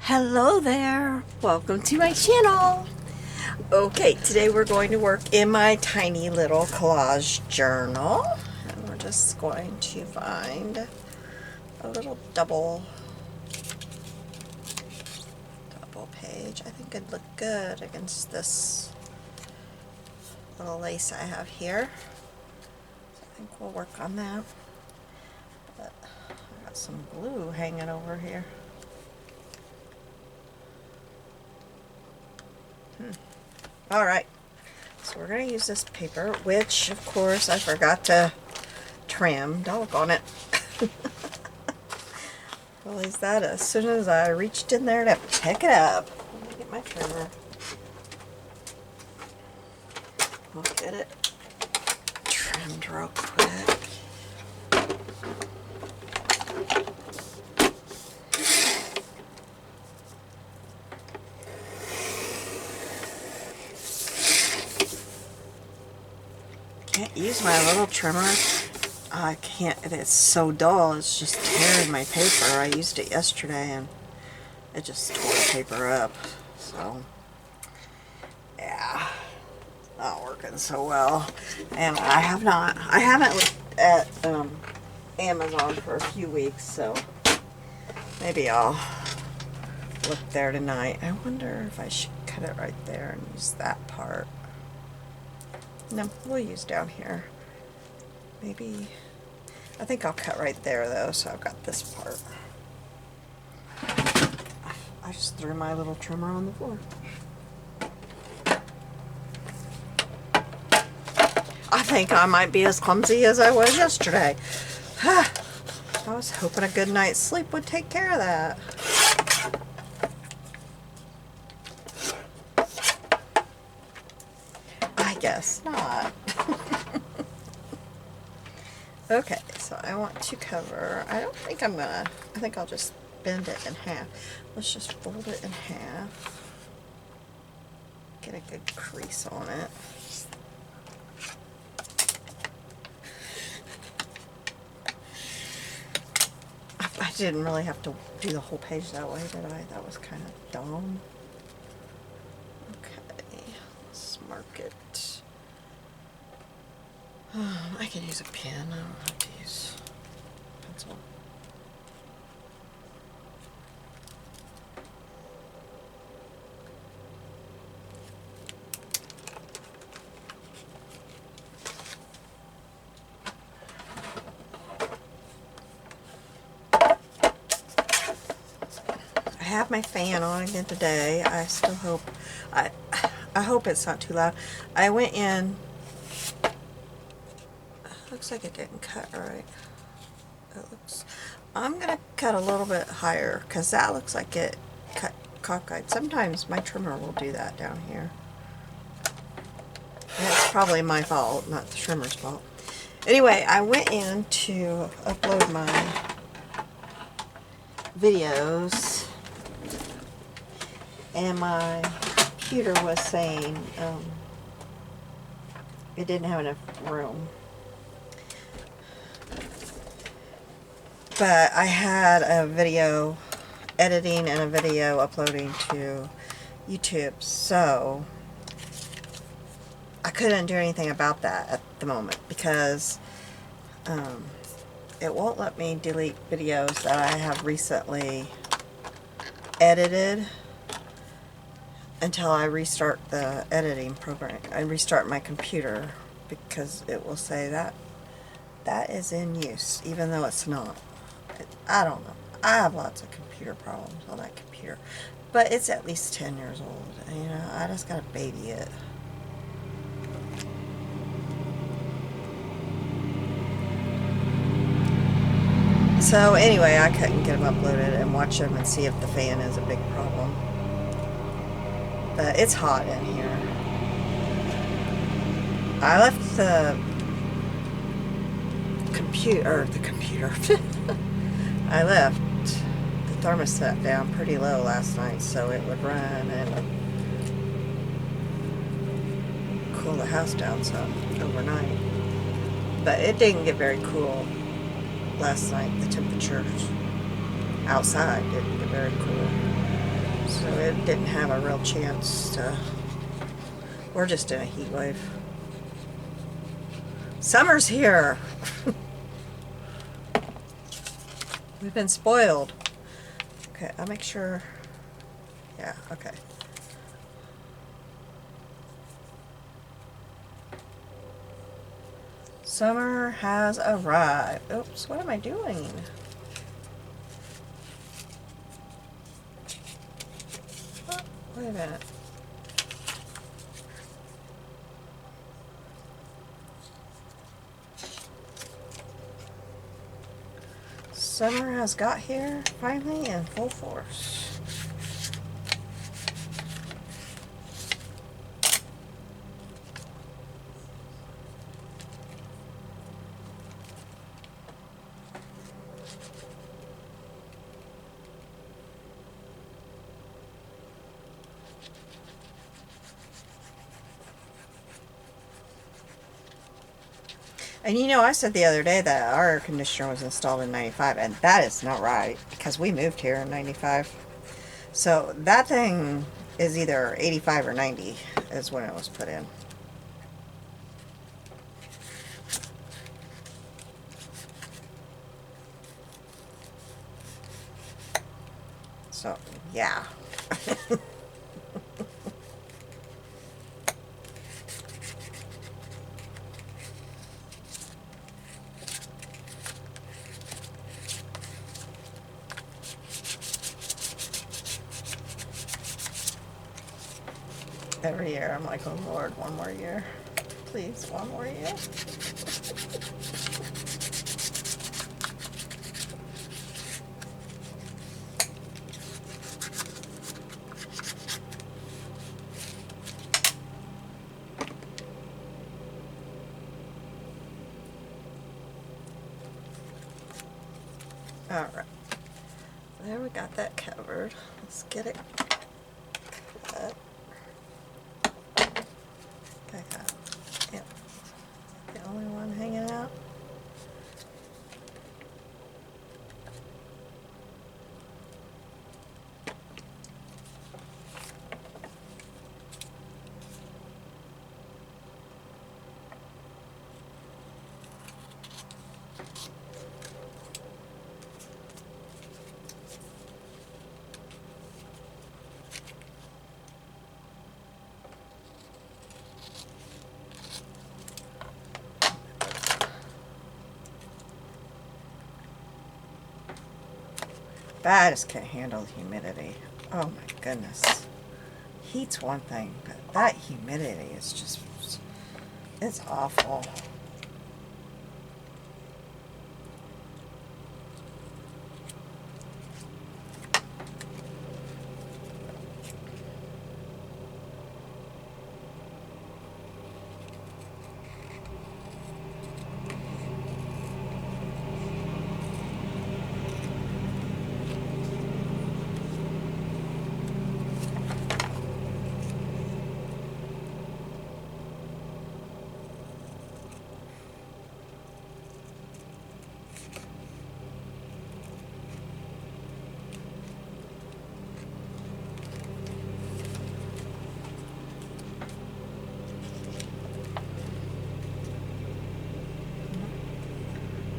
Hello there, welcome to my channel. Okay, today we're going to work in my tiny little collage journal, and we're just going to find a little double page. I think it'd look good against this little lace I have here, so I think we'll work on that. But I got some glue hanging over here. Alright, so we're going to use this paper, which of course I forgot to trim. Doggone it. Realized that as soon as I reached in there to pick it up. Let me get my trimmer. We'll get it trimmed real quick. Can't use my little trimmer. I can't, it's so dull, it's just tearing my paper. I used it yesterday and it just tore the paper up. So, yeah, not working so well. And I haven't looked at Amazon for a few weeks, so maybe I'll look there tonight. I wonder if I should cut it right there and use that part. No, we'll use down here. Maybe, I think I'll cut right there though, so I've got this part. I just threw my little trimmer on the floor. I think I might be as clumsy as I was yesterday. I was hoping a good night's sleep would take care of that. I guess not. Okay, so I want to cover, I think I'll just bend it in half. Let's just fold it in half. Get a good crease on it. I didn't really have to do the whole page that way, did I? That was kind of dumb. Okay, let's mark it. I can use a pen. I don't have to use a pencil. I have my fan on again today. I still hope I hope it's not too loud. I went in. Looks like it didn't cut right. I'm gonna cut a little bit higher because that looks like it cut cockeyed. Sometimes my trimmer will do that down here. And it's probably my fault, not the trimmer's fault. Anyway, I went in to upload my videos and my computer was saying it didn't have enough room. But I had a video editing and a video uploading to YouTube, so I couldn't do anything about that at the moment because it won't let me delete videos that I have recently edited until I restart the editing program. I restart my computer because it will say that is in use, even though it's not. I don't know. I have lots of computer problems on that computer. But it's at least 10 years old. And, you know, I just gotta baby it. So anyway, I couldn't get them uploaded and watch them and see if the fan is a big problem. But it's hot in here. I left the computer I left the thermostat down pretty low last night so it would run and cool the house down some overnight. But it didn't get very cool last night. The temperatures outside didn't get very cool. didn't have a real chance to. We're just in a heat wave. Summer's here. We've been spoiled. Okay, I'll make sure. Yeah, okay. Summer has arrived. Oops, what am I doing? Oh, wait a minute. Summer has got here finally in full force. And you know, I said the other day that our air conditioner was installed in 95, and that is not right, because we moved here in 95. So that thing is either 85 or 90 is when it was put in. So, yeah. Every year I'm like, oh Lord, one more year. Please, one more year. Alright. There, we got that covered. Let's get it cut. Yep. The only one hanging out. I just can't handle the humidity. Oh my goodness. Heat's one thing, but that humidity is just, it's awful.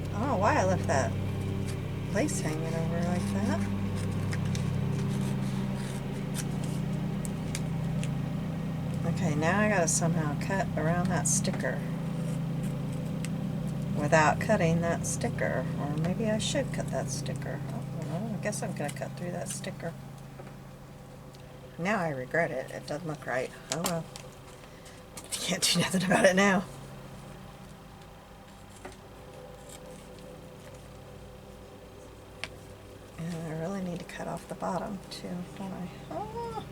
I don't know why I left that lace hanging over like that. Okay, now I gotta somehow cut around that sticker without cutting that sticker. Or maybe I should cut that sticker. Oh, well, I guess I'm gonna cut through that sticker. Now I regret it. It doesn't look right. Oh well. Can't do nothing about it now. And I really need to cut off the bottom too, don't I? Oh.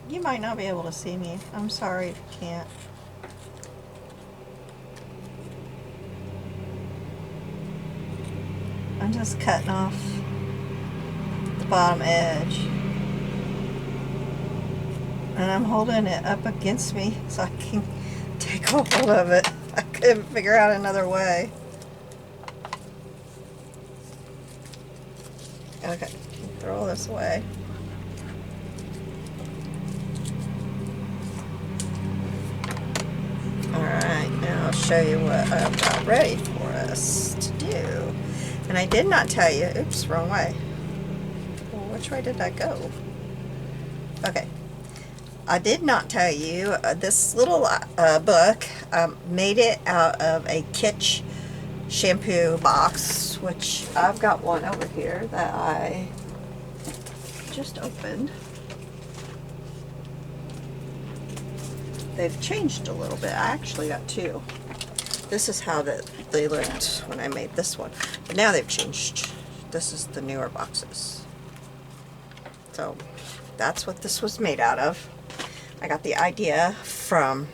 You might not be able to see me. I'm sorry if you can't. I'm just cutting off the bottom edge. And I'm holding it up against me so I can take a hold of it. I couldn't figure out another way. Okay, throw this away. Alright, now I'll show you what I've got ready for us to do. And I did not tell you, oops, wrong way. Well, which way did I go? Okay. I did not tell you, this little book, made it out of a Kitsch shampoo box, which I've got one over here that I just opened. They've changed a little bit. I actually got two. This is how they looked when I made this one. But now they've changed. This is the newer boxes. So that's what this was made out of. I got the idea from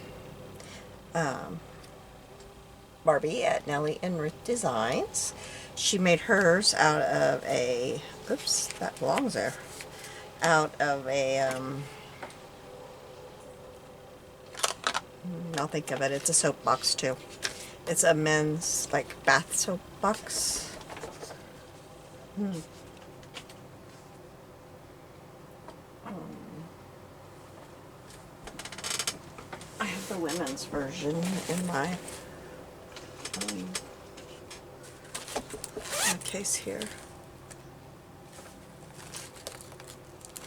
Barbie at Nellie and Ruth Designs. She made hers out of a, oops, that belongs there, out of a, I'll think of it, it's a soap box too. It's a men's, like, bath soap box. I have the women's version in my case here.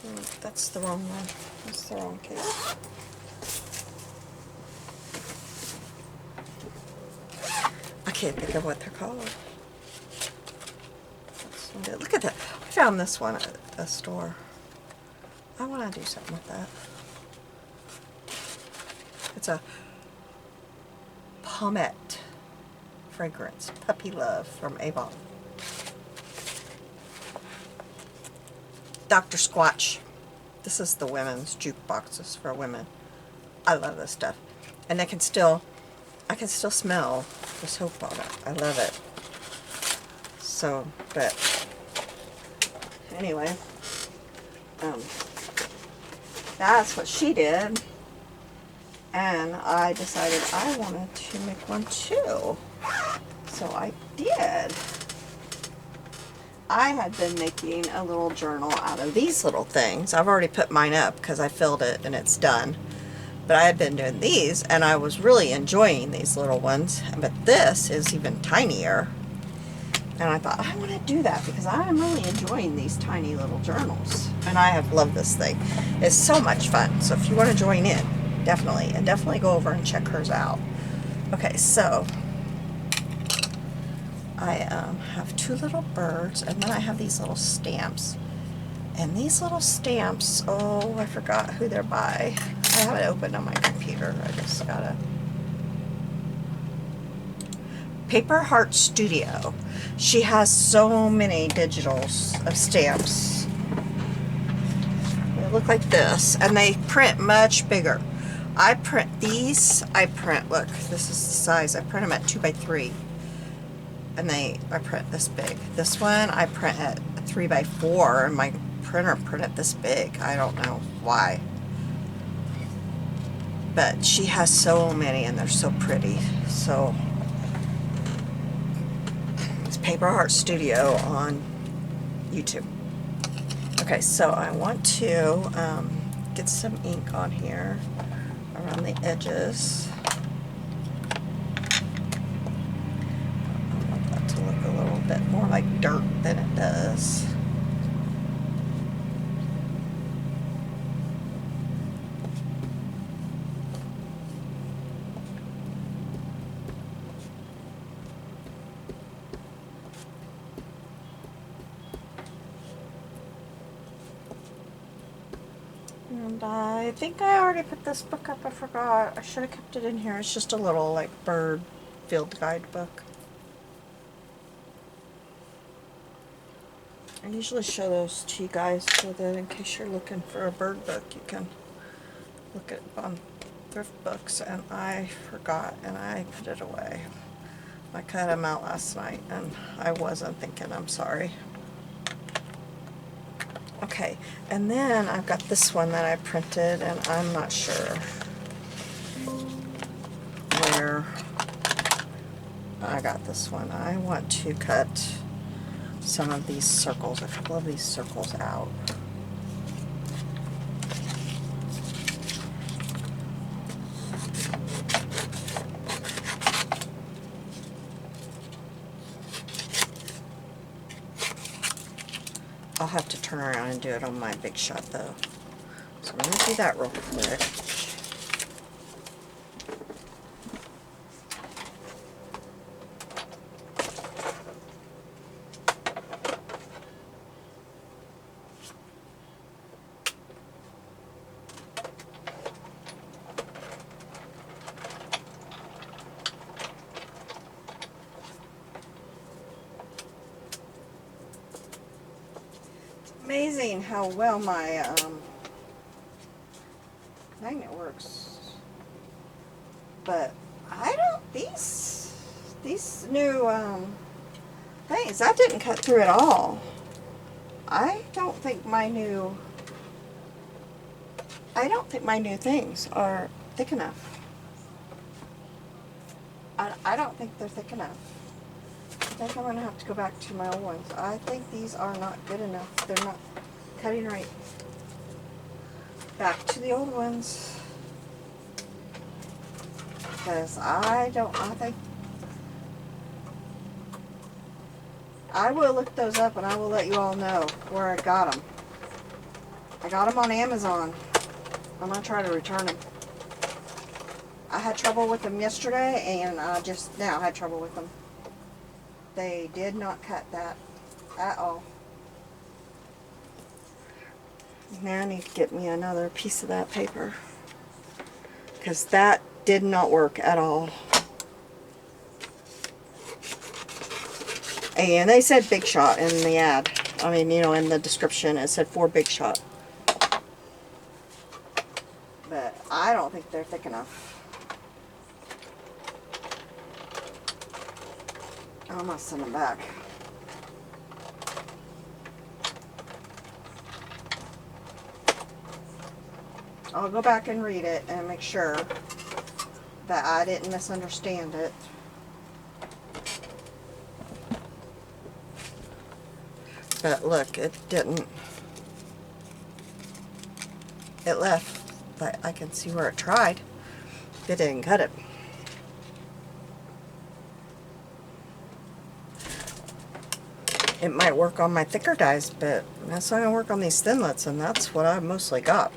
Oh, that's the wrong one. That's the wrong case. I can't think of what they're called. Look at that. I found this one at a store. I want to do something with that. It's a pomade fragrance, Puppy Love from Avon. Dr. Squatch. This is the women's jukeboxes for women. I love this stuff. And I can still smell the soap on it. I love it. So, but anyway, that's what she did. And I decided I wanted to make one too. So I did. I had been making a little journal out of these little things. I've already put mine up because I filled it and it's done. But I had been doing these and I was really enjoying these little ones. But this is even tinier. And I thought, I want to do that because I'm really enjoying these tiny little journals. And I have loved this thing. It's so much fun. So if you want to join in, definitely. And definitely go over and check hers out. Okay, so I have two little birds, and then I have these little stamps. And these little stamps, oh, I forgot who they're by. I have it open on my computer. I just gotta. Paper Heart Studio. She has so many digitals of stamps. They look like this, and they print much bigger. I print these, look, this is the size. I print them at 2x3. And I print this big. This one, I print at 3x4, and my printer printed this big. I don't know why. But she has so many, and they're so pretty. So, it's Paper Heart Studio on YouTube. Okay, so I want to get some ink on here around the edges. I want that to look a little bit more like dirt than it does. And I think I already put this book up. I forgot. I should have kept it in here. It's just a little, like, bird field guide book. I usually show those to you guys so that in case you're looking for a bird book, you can look at on thrift books. And I forgot, and I put it away. I cut them out last night, and I wasn't thinking. I'm sorry. Okay, and then I've got this one that I printed, and I'm not sure where I got this one. I want to cut some of these circles, a couple of these circles out. I'll have to turn around and do it on my Big Shot though. So I'm going to do that real quick. Amazing how well my magnet works, but I don't, these new things, that didn't cut through at all. I don't think my new things are thick enough. I don't think they're thick enough. I think I'm going to have to go back to my old ones. I think these are not good enough. They're not cutting right. Back to the old ones. Because I think... I will look those up and I will let you all know where I got them. I got them on Amazon. I'm going to try to return them. I had trouble with them yesterday and I just now had trouble with them. They did not cut that at all. Now I need to get me another piece of that paper, because that did not work at all. And they said Big Shot in the ad. I mean, you know, in the description it said for Big Shot. But I don't think they're thick enough. I'm going to send them back. I'll go back and read it and make sure that I didn't misunderstand it. But look, it didn't. It left, but I can see where it tried. It didn't cut it. It might work on my thicker dies, but that's not going to work on these thinlets, and that's what I mostly got.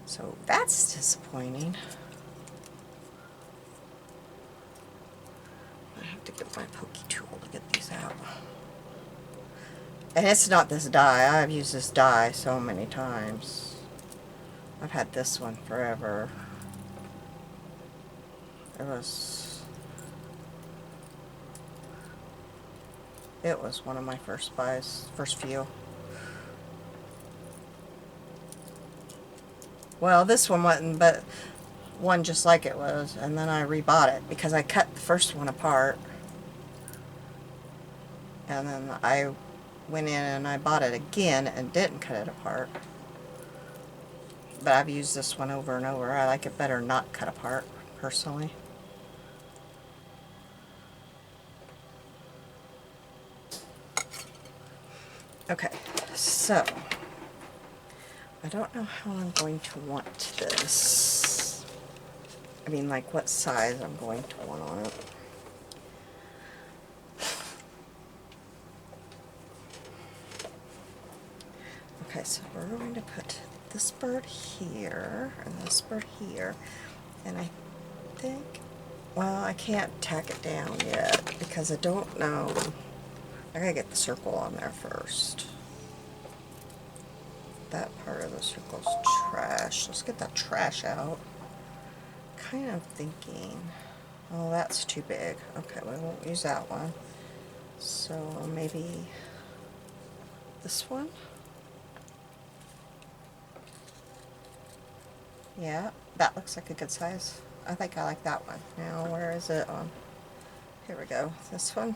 So that's disappointing. I have to get my pokey tool to get these out. And it's not this die. I've used this die so many times. I've had this one forever. It was one of my first buys, first few. Well, this one wasn't, but one just like it was, and then I rebought it because I cut the first one apart. And then I went in and I bought it again and didn't cut it apart. But I've used this one over and over. I like it better not cut apart, personally. Okay, so I don't know how I'm going to want this. I mean, like what size I'm going to want on it. Okay, so we're going to put this bird here and this bird here, and I think, well, I can't tack it down yet because I don't know. I gotta get the circle on there first. That part of the circle's trash. Let's get that trash out. Kind of thinking, oh, that's too big. Okay, we won't use that one. So maybe this one? Yeah, that looks like a good size. I think I like that one. Now, where is it on? Here we go. This one.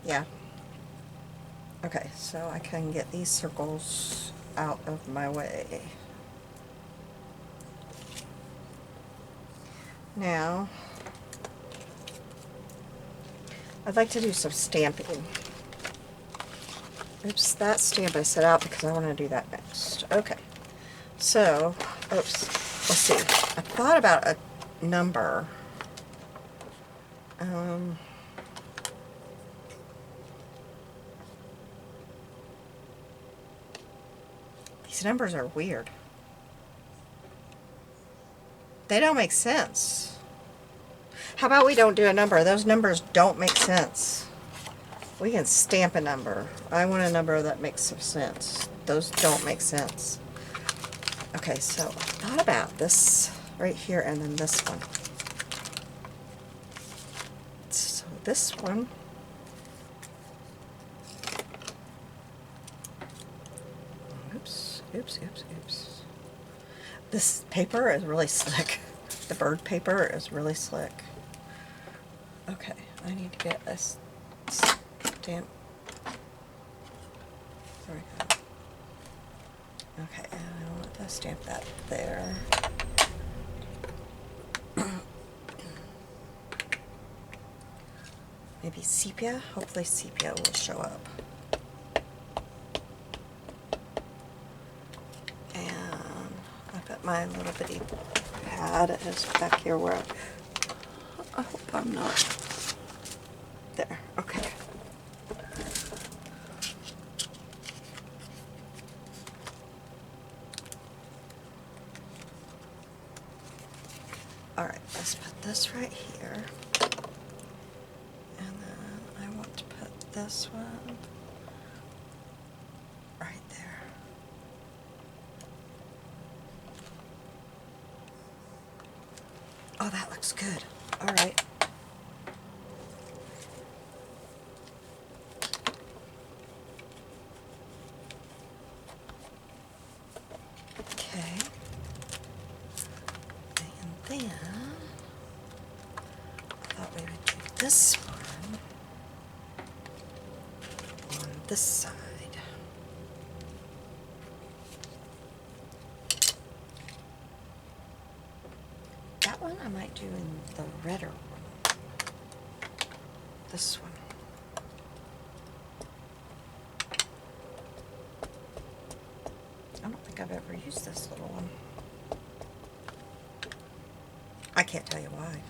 Yeah. Okay, so I can get these circles out of my way. Now, I'd like to do some stamping. Oops, that stamp I set out because I want to do that next. Okay, so, oops, let's see. I thought about a number. These numbers are weird. They don't make sense. How about we don't do a number? Those numbers don't make sense. We can stamp a number. I want a number that makes some sense. Those don't make sense. Okay, so I thought about this right here and then this one. So this one, oops. This paper is really slick. The bird paper is really slick. Okay, I need to get this stamp. There we go. Okay, and I want to stamp that there. Maybe sepia? Hopefully sepia will show up. And I put my little bitty pad is back here where I hope I'm not. There, okay. Alright, let's put this right here. And then I want to put this one right there. Oh, that looks good. Alright. Okay. And then I thought we would do this one on this side. That one I might do in the redder one. This one. I don't think I've ever used this little one. I can't tell you why.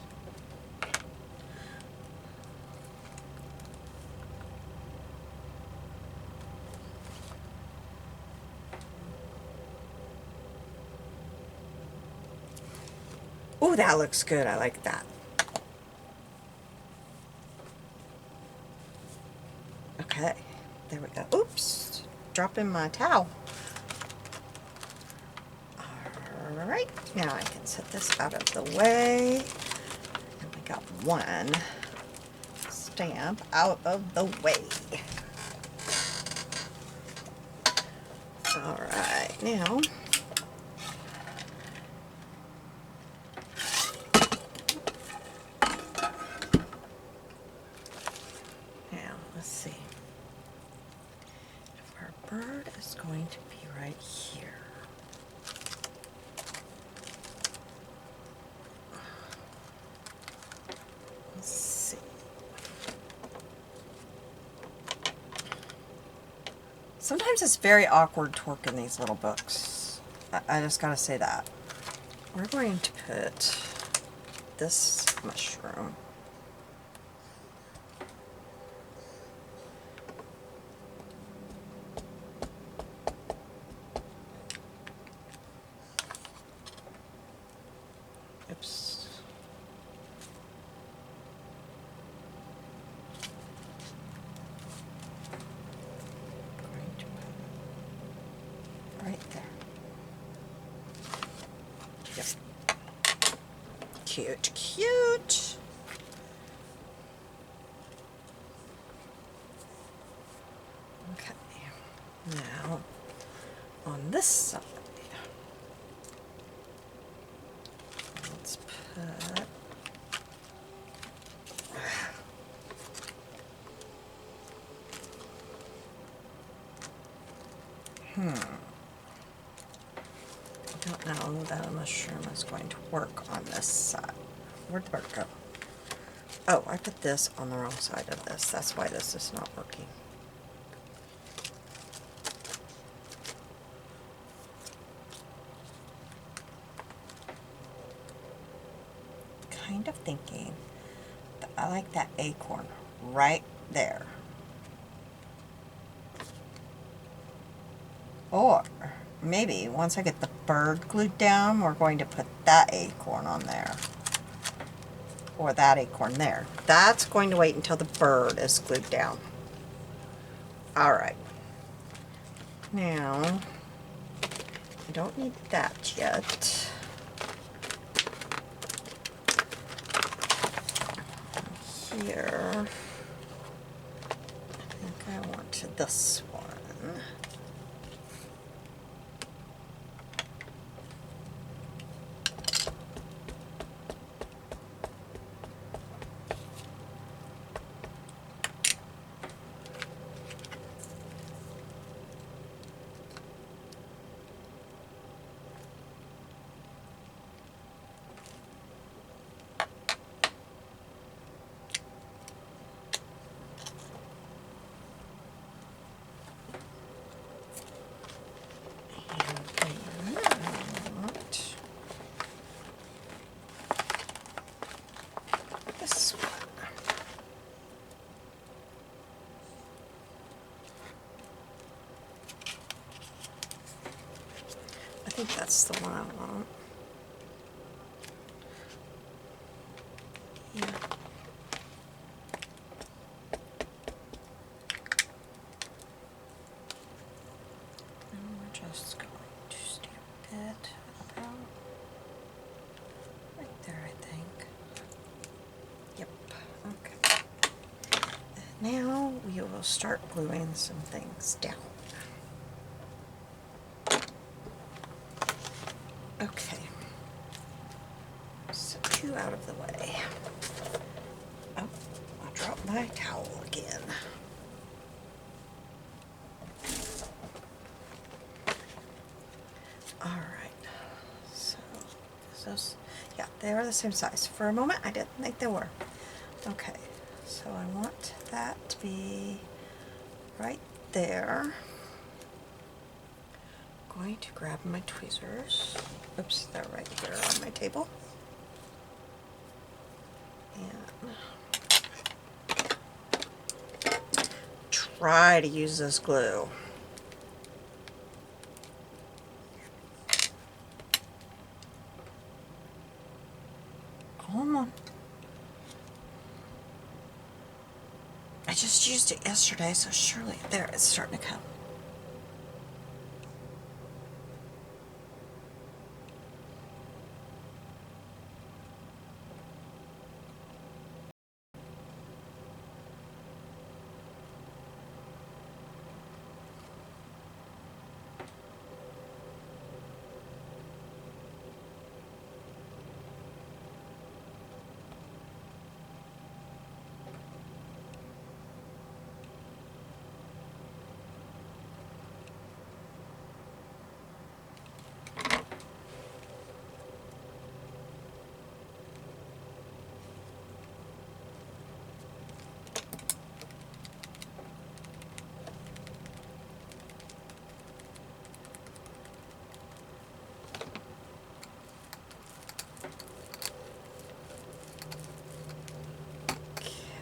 Ooh, that looks good. I like that. Okay, there we go. Oops, dropping my towel. Alright, now I can set this out of the way. And we got one stamp out of the way. Alright, now let's see. If our bird is going to be right here. Let's see. Sometimes it's very awkward torquing these little books. I just gotta say that. We're going to put this mushroom right there. Yep. Cute, cute. Okay. Now, on this side, let's put I don't know that a mushroom is going to work on this side. Where'd the bird go? Oh, I put this on the wrong side of this. That's why this is not working. Kind of thinking that I like that acorn right there. Or maybe once I get the bird glued down, we're going to put that acorn on there. Or that acorn there. That's going to wait until the bird is glued down. Alright. Now, I don't need that yet. Here, I think I want this one. This one. I think that's the one I want. Yeah. And we're just going to stamp it about right there, I think. Yep. Okay. Now we will start gluing some things down. Okay. So you out of the way. Oh, I dropped my towel again. Alright. So, those, yeah, they are the same size. For a moment, I didn't think they were. Okay. So I want that to be right there. I'm going to grab my tweezers. Oops, they're right here on my table. And try to use this glue. Come on. I just used it yesterday, so surely there it's starting to come.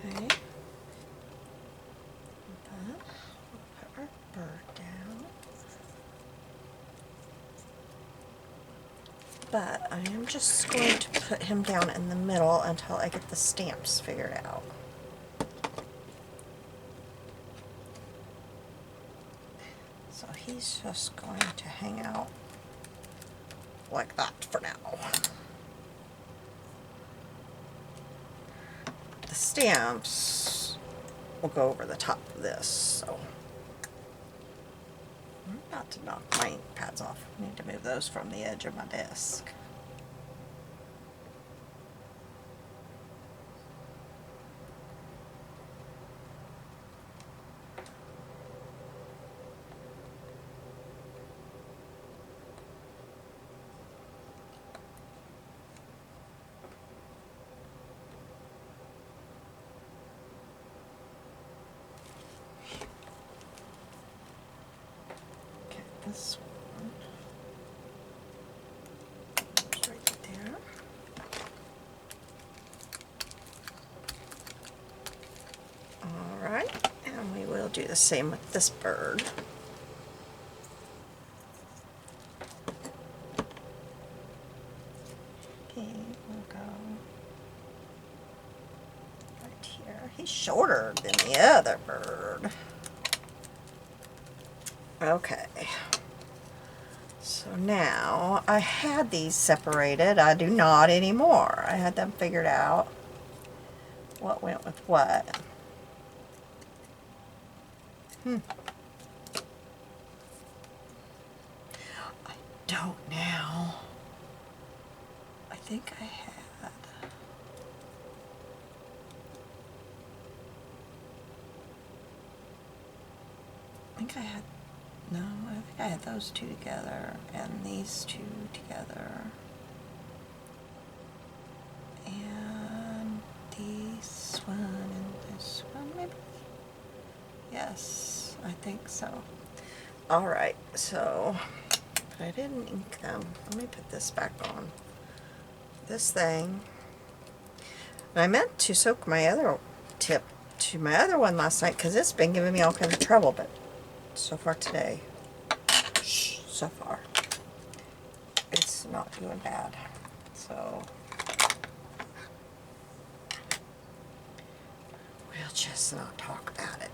Okay. We'll put our bird down. But I am just going to put him down in the middle until I get the stamps figured out. So he's just going to hang out like that for now. The stamps will go over the top of this, so I'm about to knock my ink pads off. I need to move those from the edge of my desk. this one. It's right there. Alright, and we will do the same with this bird. He will go right here. He's shorter than the other bird. Okay. So now, I had these separated. I do not anymore. I had them figured out what went with what. I don't now. I think I had. I think I had. No, I think I had those two together and these two together. And this one and this one, maybe? Yes, I think so. Alright, so, but I didn't ink them. Let me put this back on. This thing. And I meant to soak my other tip to my other one last night because it's been giving me all kinds of trouble, but so far today, so far, it's not doing bad. So, we'll just not talk about it.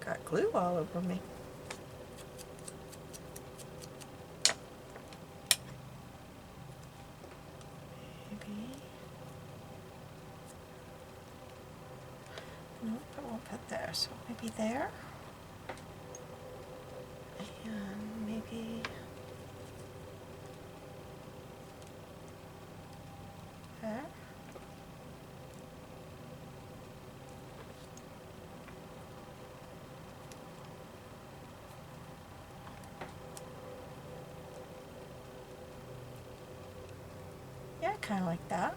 Got glue all over me. Maybe. Nope, I won't put there. So maybe there. And maybe there. Yeah, kind of like that.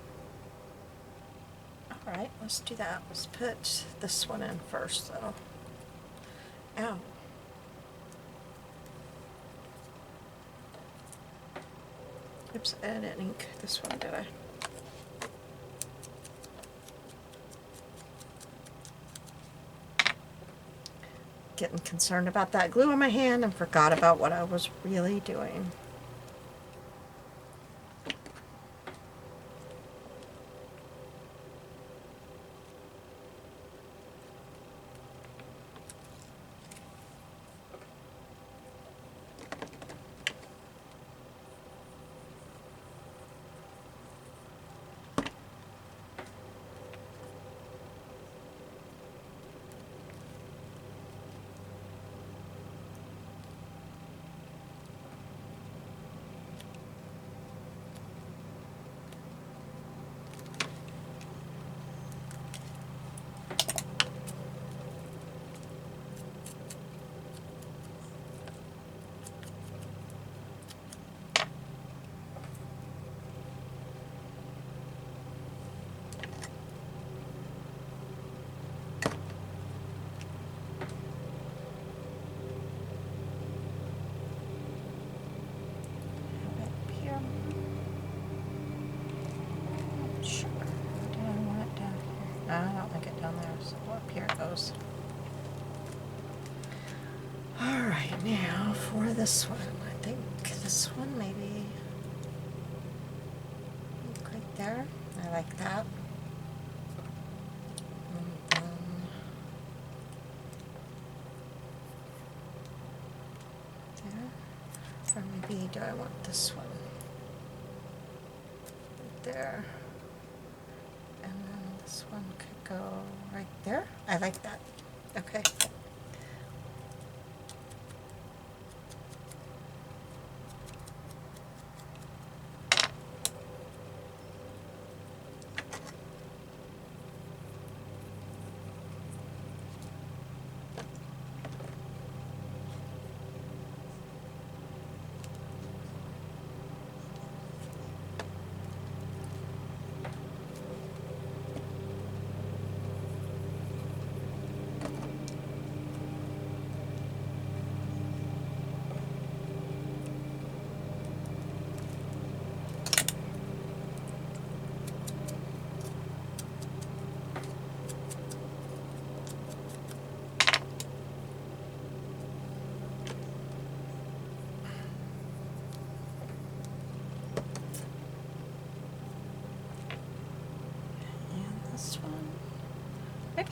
Alright, let's do that. Let's put this one in first, though. Ow. Oops, I didn't ink this one, did I? Getting concerned about that glue in my hand and forgot about what I was really doing. I don't like it down there, so up here it goes. Alright, now for this one. I think this one maybe right there. I like that. And then there. Or maybe do I want this one? Right there. And then this one could go right there. I like that. Okay.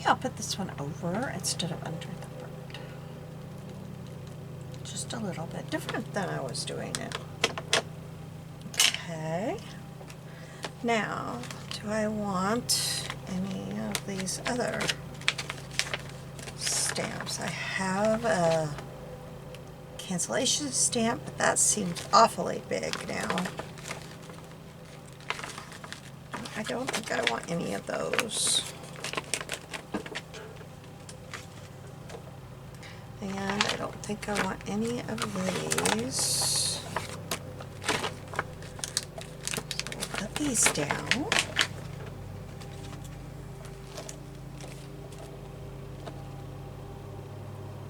I'll put this one over instead of under the bird. Just a little bit different than I was doing it. Okay. Now, do I want any of these other stamps? I have a cancellation stamp, but that seems awfully big now. I don't think I want any of those. And I don't think I want any of these. So we'll put these down.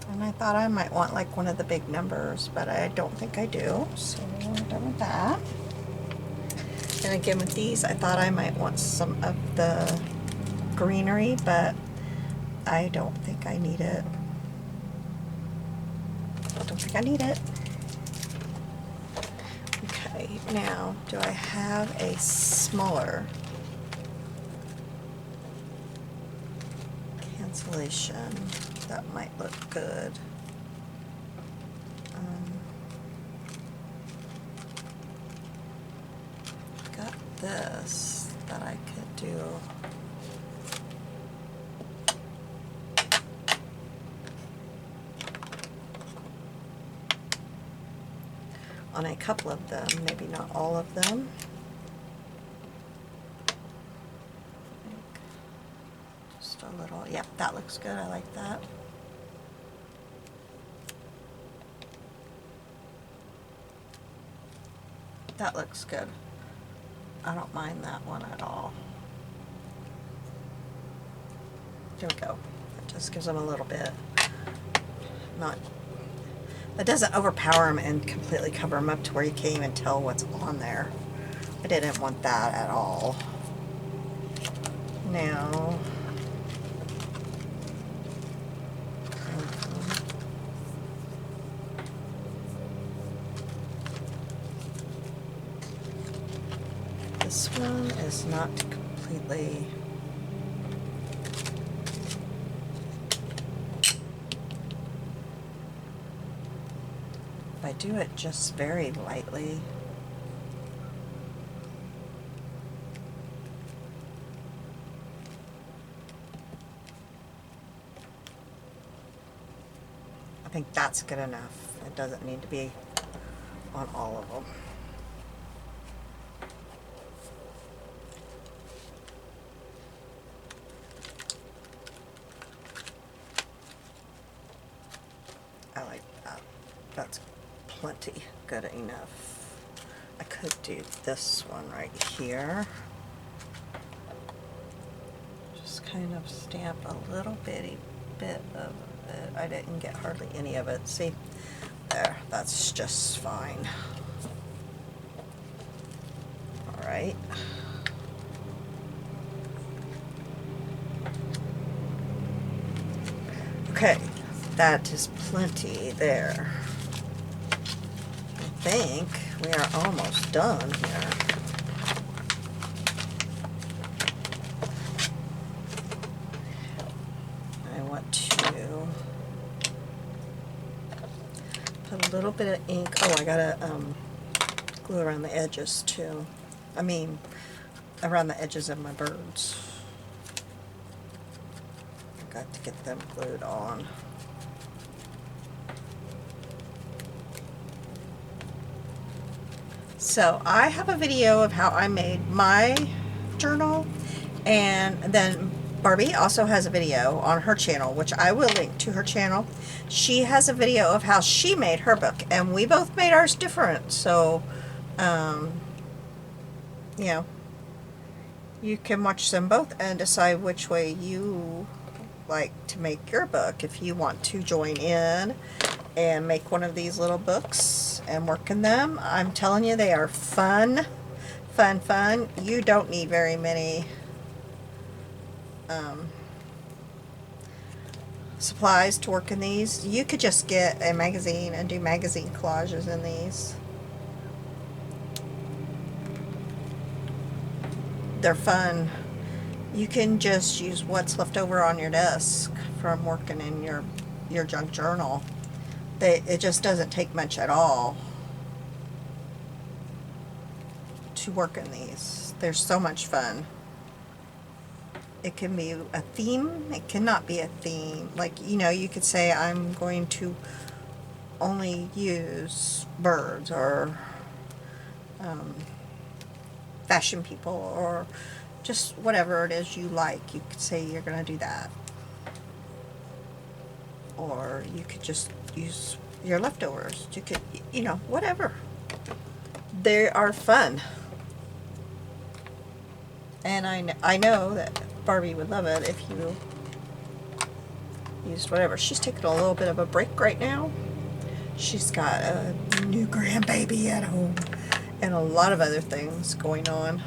And I thought I might want like one of the big numbers, but I don't think I do. So we're done with that. And again with these, I thought I might want some of the greenery, but I don't think I need it. I don't think I need it. Okay, now do I have a smaller cancellation? That might look good. Got this that I could do. On a couple of them, maybe not all of them. Just a little, yep, that looks good, I like that. That looks good. I don't mind that one at all. There we go. That just gives them a little bit. Not, that doesn't overpower them and completely cover them up to where you can't even tell what's on there. I didn't want that at all. Now, this one is not completely. If I do it just very lightly, I think that's good enough. It doesn't need to be on all of them. I like that. That's plenty good enough. I could do this one right here. Just kind of stamp a little bitty bit of it. I didn't get hardly any of it. See? There. That's just fine. Alright. Okay. That is plenty there. I think we are almost done here. I want to put a little bit of ink. Oh, I gotta glue around the edges too. I mean, around the edges of my birds. I got to get them glued on. So I have a video of how I made my journal, and then Barbie also has a video on her channel, which I will link to her channel. She has a video of how she made her book, and we both made ours different. So, you know, you can watch them both and decide which way you like to make your book. If you want to join in and make one of these little books and work in them, I'm telling you, they are fun, fun, fun. You don't need very many supplies to work in these. You could just get a magazine and do magazine collages in these. They're fun, You can just use what's left over on your desk from working in your junk journal. It just doesn't take much at all to work in these. They're so much fun. It can be a theme. It cannot be a theme. Like, you know, you could say I'm going to only use birds or fashion people or just whatever it is you like. You could say you're going to do that. Or you could just use your leftovers. You could, you know, whatever. They are fun. And I know that Barbie would love it if you used whatever. She's taking a little bit of a break right now. She's got a new grandbaby at home and a lot of other things going on.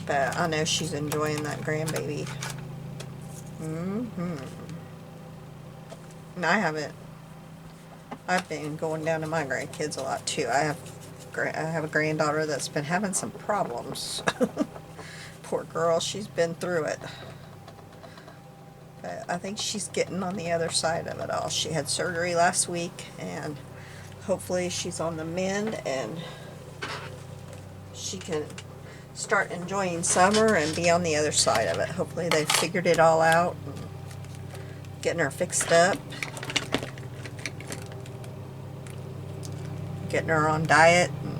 But I know she's enjoying that grandbaby. And I've been going down to my grandkids a lot too. I have a granddaughter that's been having some problems. Poor girl, she's been through it. But I think she's getting on the other side of it all. She had surgery last week, and hopefully she's on the mend, and she can start enjoying summer and be on the other side of it. Hopefully they figured it all out, and getting her fixed up, getting her on diet, and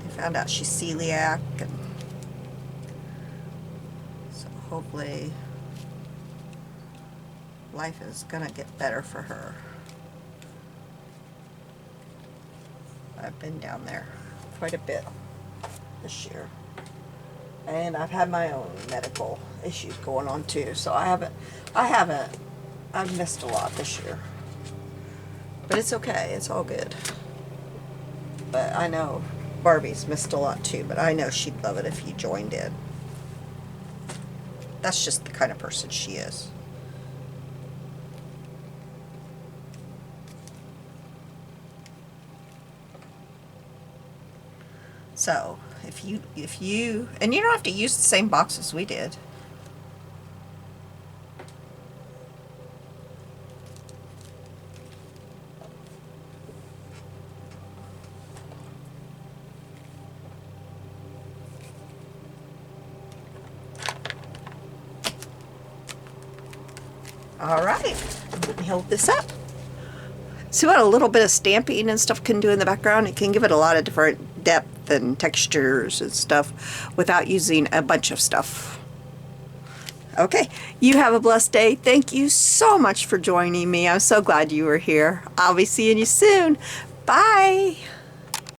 they found out she's celiac, and so hopefully life is gonna get better for her. I've been down there quite a bit this year, and I've had my own medical issues going on too, so I've missed a lot this year, but it's okay, it's all good. But I know Barbie's missed a lot too, but I know she'd love it if you joined in. That's just the kind of person she is. So if you and you don't have to use the same box as we did. All right, let me hold this up. See what a little bit of stamping and stuff can do in the background? It can give it a lot of different depth and textures and stuff without using a bunch of stuff. Okay, you have a blessed day. Thank you so much for joining me. I'm so glad you were here. I'll be seeing you soon. Bye.